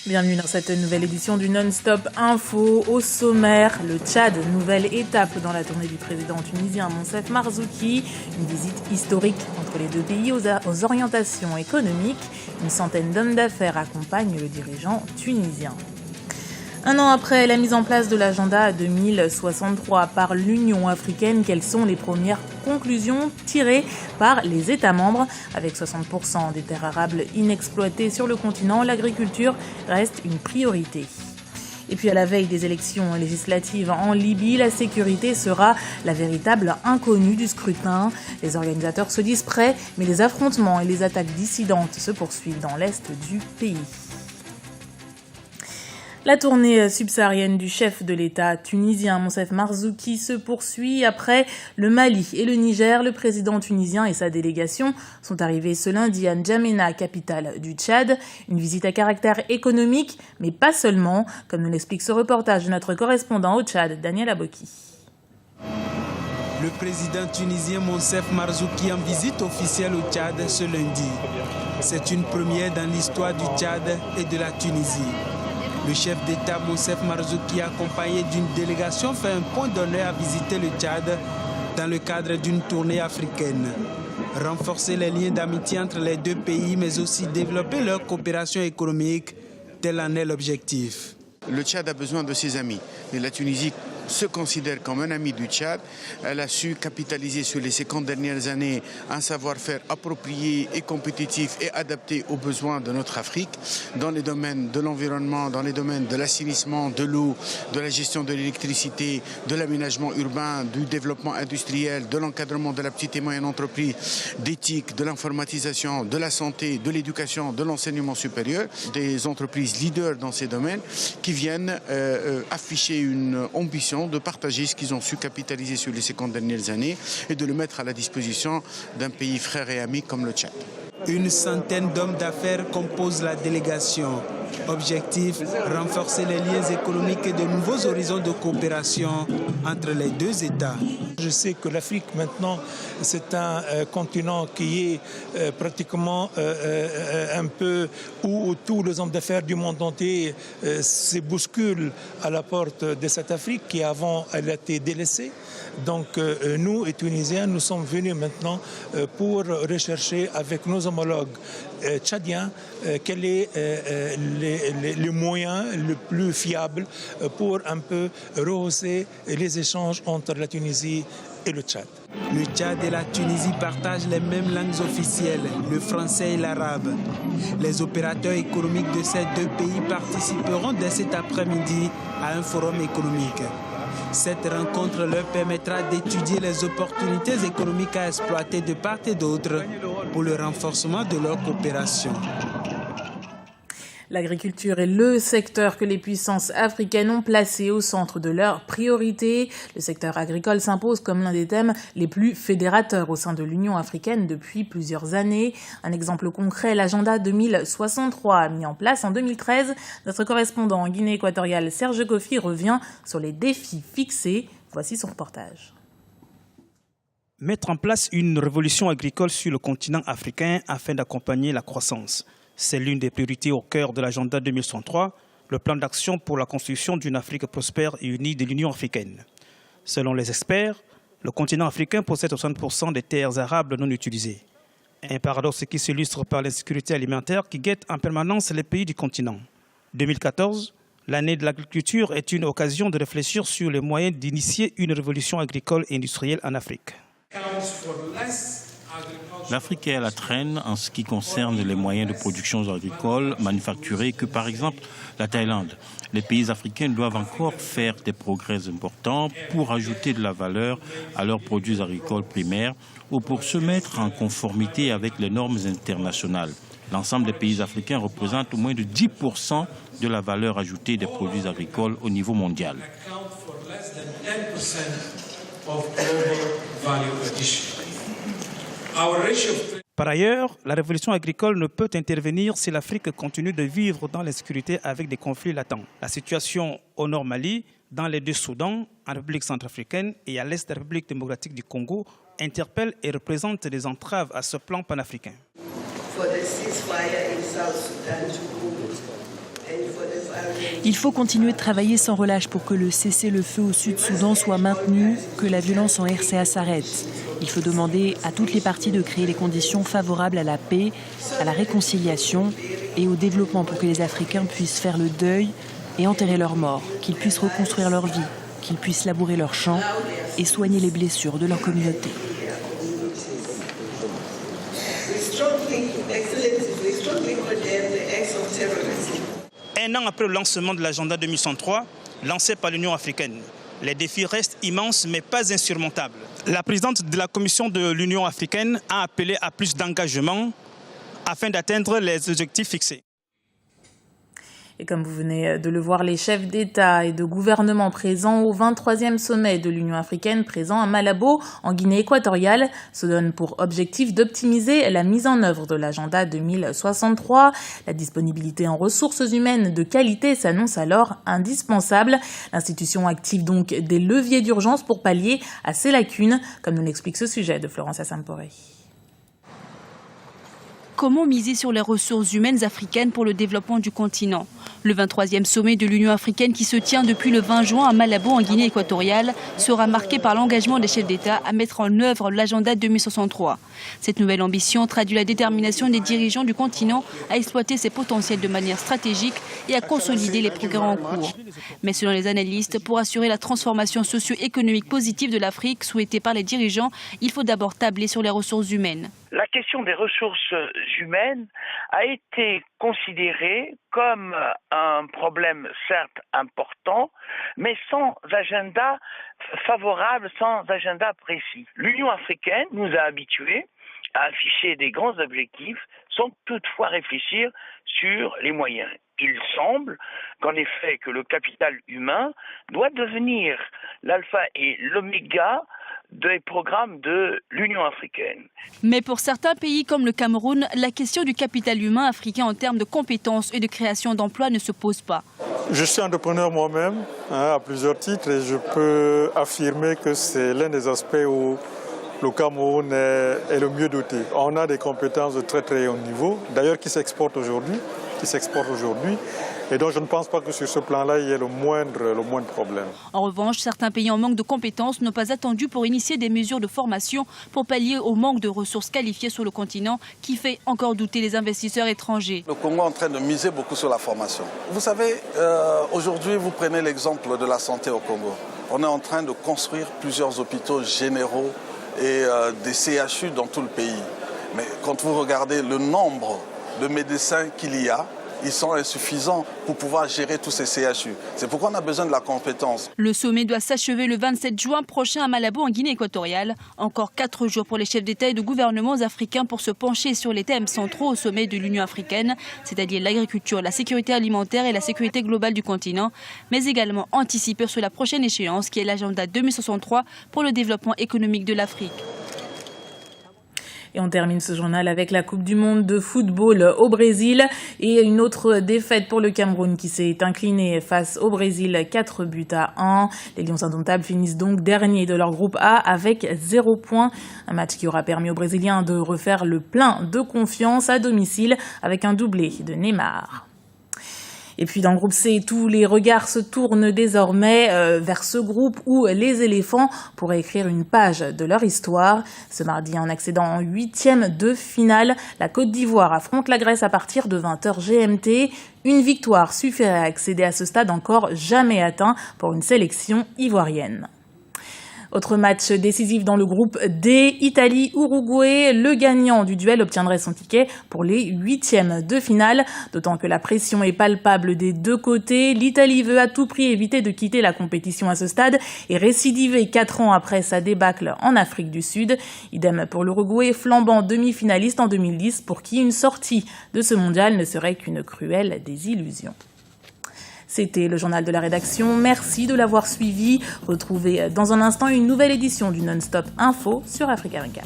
Bienvenue dans cette nouvelle édition du Non-Stop Info. Au sommaire, le Tchad, nouvelle étape dans la tournée du président tunisien Monsef Marzouki. Une visite historique entre les deux pays aux orientations économiques. Une centaine d'hommes d'affaires accompagnent le dirigeant tunisien. Un an après la mise en place de l'agenda 2063 par l'Union africaine, quelles sont les premières conclusions tirées par les États membres? Avec 60% des terres arables inexploitées sur le continent, l'agriculture reste une priorité. Et puis à la veille des élections législatives en Libye, la sécurité sera la véritable inconnue du scrutin. Les organisateurs se disent prêts, mais les affrontements et les attaques dissidentes se poursuivent dans l'est du pays. La tournée subsaharienne du chef de l'État tunisien Monsef Marzouki se poursuit. Après le Mali et le Niger, le président tunisien et sa délégation sont arrivés ce lundi à N'Djamena, capitale du Tchad. Une visite à caractère économique, mais pas seulement, comme nous l'explique ce reportage de notre correspondant au Tchad, Daniel Aboki. Le président tunisien Monsef Marzouki en visite officielle au Tchad ce lundi. C'est une première dans l'histoire du Tchad et de la Tunisie. Le chef d'État Monsef Marzouki, accompagné d'une délégation, fait un point d'honneur à visiter le Tchad dans le cadre d'une tournée africaine. Renforcer les liens d'amitié entre les deux pays, mais aussi développer leur coopération économique, tel en est l'objectif. Le Tchad a besoin de ses amis. Et la Tunisie se considère comme un ami du Tchad. Elle a su capitaliser sur les 50 dernières années un savoir-faire approprié et compétitif et adapté aux besoins de notre Afrique dans les domaines de l'environnement, dans les domaines de l'assainissement, de l'eau, de la gestion de l'électricité, de l'aménagement urbain, du développement industriel, de l'encadrement de la petite et moyenne entreprise, d'éthique, de l'informatisation, de la santé, de l'éducation, de l'enseignement supérieur. Des entreprises leaders dans ces domaines qui viennent afficher une ambition de partager ce qu'ils ont su capitaliser sur les 50 dernières années et de le mettre à la disposition d'un pays frère et ami comme le Tchad. Une centaine d'hommes d'affaires composent la délégation. Objectif, renforcer les liens économiques et de nouveaux horizons de coopération entre les deux États. Je sais que l'Afrique maintenant, c'est un continent qui est pratiquement un peu où tous les hommes d'affaires du monde entier se bousculent à la porte de cette Afrique qui avant elle a été délaissée. Donc nous, les Tunisiens, nous sommes venus maintenant pour rechercher avec nos homologues tchadiens quel est le moyen le plus fiable pour un peu rehausser les échanges entre la Tunisie et le Tchad. Le Tchad et la Tunisie partagent les mêmes langues officielles, le français et l'arabe. Les opérateurs économiques de ces deux pays participeront dès cet après-midi à un forum économique. Cette rencontre leur permettra d'étudier les opportunités économiques à exploiter de part et d'autre pour le renforcement de leur coopération. L'agriculture est le secteur que les puissances africaines ont placé au centre de leurs priorités. Le secteur agricole s'impose comme l'un des thèmes les plus fédérateurs au sein de l'Union africaine depuis plusieurs années. Un exemple concret, l'agenda 2063 mis en place en 2013. Notre correspondant en Guinée équatoriale, Serge Kofi, revient sur les défis fixés. Voici son reportage. Mettre en place une révolution agricole sur le continent africain afin d'accompagner la croissance. C'est l'une des priorités au cœur de l'agenda 2063, le plan d'action pour la construction d'une Afrique prospère et unie de l'Union africaine. Selon les experts, le continent africain possède 60% des terres arables non utilisées. Un paradoxe qui s'illustre par l'insécurité alimentaire qui guette en permanence les pays du continent. 2014, l'année de l'agriculture, est une occasion de réfléchir sur les moyens d'initier une révolution agricole et industrielle en Afrique. L'Afrique est à la traîne en ce qui concerne les moyens de production agricoles manufacturés que par exemple la Thaïlande. Les pays africains doivent encore faire des progrès importants pour ajouter de la valeur à leurs produits agricoles primaires ou pour se mettre en conformité avec les normes internationales. L'ensemble des pays africains représente moins de 10% de la valeur ajoutée des produits agricoles au niveau mondial. Par ailleurs, la révolution agricole ne peut intervenir si l'Afrique continue de vivre dans l'insécurité avec des conflits latents. La situation au nord Mali, dans les deux Soudans, en République centrafricaine et à l'est de la République démocratique du Congo, interpelle et représente des entraves à ce plan panafricain. Il faut continuer de travailler sans relâche pour que le cessez-le-feu au Sud-Soudan soit maintenu, que la violence en RCA s'arrête. Il faut demander à toutes les parties de créer les conditions favorables à la paix, à la réconciliation et au développement pour que les Africains puissent faire le deuil et enterrer leurs morts, qu'ils puissent reconstruire leur vie, qu'ils puissent labourer leurs champs et soigner les blessures de leur communauté. Un an après le lancement de l'agenda 2063, lancé par l'Union africaine, les défis restent immenses mais pas insurmontables. La présidente de la Commission de l'Union africaine a appelé à plus d'engagement afin d'atteindre les objectifs fixés. Et comme vous venez de le voir, les chefs d'État et de gouvernement présents au 23e sommet de l'Union africaine présent à Malabo, en Guinée équatoriale, se donnent pour objectif d'optimiser la mise en œuvre de l'agenda 2063. La disponibilité en ressources humaines de qualité s'annonce alors indispensable. L'institution active donc des leviers d'urgence pour pallier à ces lacunes, comme nous l'explique ce sujet de Florence Assampore. Comment miser sur les ressources humaines africaines pour le développement du continent? Le 23e sommet de l'Union africaine qui se tient depuis le 20 juin à Malabo en Guinée équatoriale sera marqué par l'engagement des chefs d'État à mettre en œuvre l'agenda 2063. Cette nouvelle ambition traduit la détermination des dirigeants du continent à exploiter ses potentiels de manière stratégique et à consolider les progrès en cours. Mais selon les analystes, pour assurer la transformation socio-économique positive de l'Afrique souhaitée par les dirigeants, il faut d'abord tabler sur les ressources humaines. La question des ressources humaines a été considérée comme un problème certes important, mais sans agenda favorable, sans agenda précis. L'Union africaine nous a habitués à afficher des grands objectifs sans toutefois réfléchir sur les moyens. Il semble qu'en effet que le capital humain doit devenir l'alpha et l'oméga des programmes de l'Union africaine. Mais pour certains pays comme le Cameroun, la question du capital humain africain en termes de compétences et de création d'emplois ne se pose pas. Je suis entrepreneur moi-même à plusieurs titres et je peux affirmer que c'est l'un des aspects où le Cameroun est le mieux doté. On a des compétences de très très haut niveau, d'ailleurs qui s'exportent aujourd'hui. Et donc je ne pense pas que sur ce plan-là, il y ait le moindre problème. En revanche, certains pays en manque de compétences n'ont pas attendu pour initier des mesures de formation pour pallier au manque de ressources qualifiées sur le continent qui fait encore douter les investisseurs étrangers. Le Congo est en train de miser beaucoup sur la formation. Vous savez, aujourd'hui, vous prenez l'exemple de la santé au Congo. On est en train de construire plusieurs hôpitaux généraux et des CHU dans tout le pays. Mais quand vous regardez le nombre de médecins qu'il y a, ils sont insuffisants pour pouvoir gérer tous ces CHU. C'est pourquoi on a besoin de la compétence. Le sommet doit s'achever le 27 juin prochain à Malabo en Guinée équatoriale. Encore 4 jours pour les chefs d'État et de gouvernements africains pour se pencher sur les thèmes centraux au sommet de l'Union africaine, c'est-à-dire l'agriculture, la sécurité alimentaire et la sécurité globale du continent, mais également anticiper sur la prochaine échéance qui est l'agenda 2063 pour le développement économique de l'Afrique. Et on termine ce journal avec la Coupe du Monde de football au Brésil et une autre défaite pour le Cameroun qui s'est incliné face au Brésil 4-1. Les Lions indomptables finissent donc derniers de leur groupe A avec 0 points. Un match qui aura permis aux Brésiliens de refaire le plein de confiance à domicile avec un doublé de Neymar. Et puis dans le groupe C, tous les regards se tournent désormais vers ce groupe où les éléphants pourraient écrire une page de leur histoire. Ce mardi, en accédant en 8e de finale, la Côte d'Ivoire affronte la Grèce à partir de 20h GMT. Une victoire suffirait à accéder à ce stade encore jamais atteint pour une sélection ivoirienne. Autre match décisif dans le groupe D, Italie-Uruguay. Le gagnant du duel obtiendrait son ticket pour les 8e de finale. D'autant que la pression est palpable des deux côtés. L'Italie veut à tout prix éviter de quitter la compétition à ce stade et récidiver 4 ans après sa débâcle en Afrique du Sud. Idem pour l'Uruguay, flambant demi-finaliste en 2010, pour qui une sortie de ce mondial ne serait qu'une cruelle désillusion. C'était le journal de la rédaction. Merci de l'avoir suivi. Retrouvez dans un instant une nouvelle édition du Non-Stop Info sur Africa 24.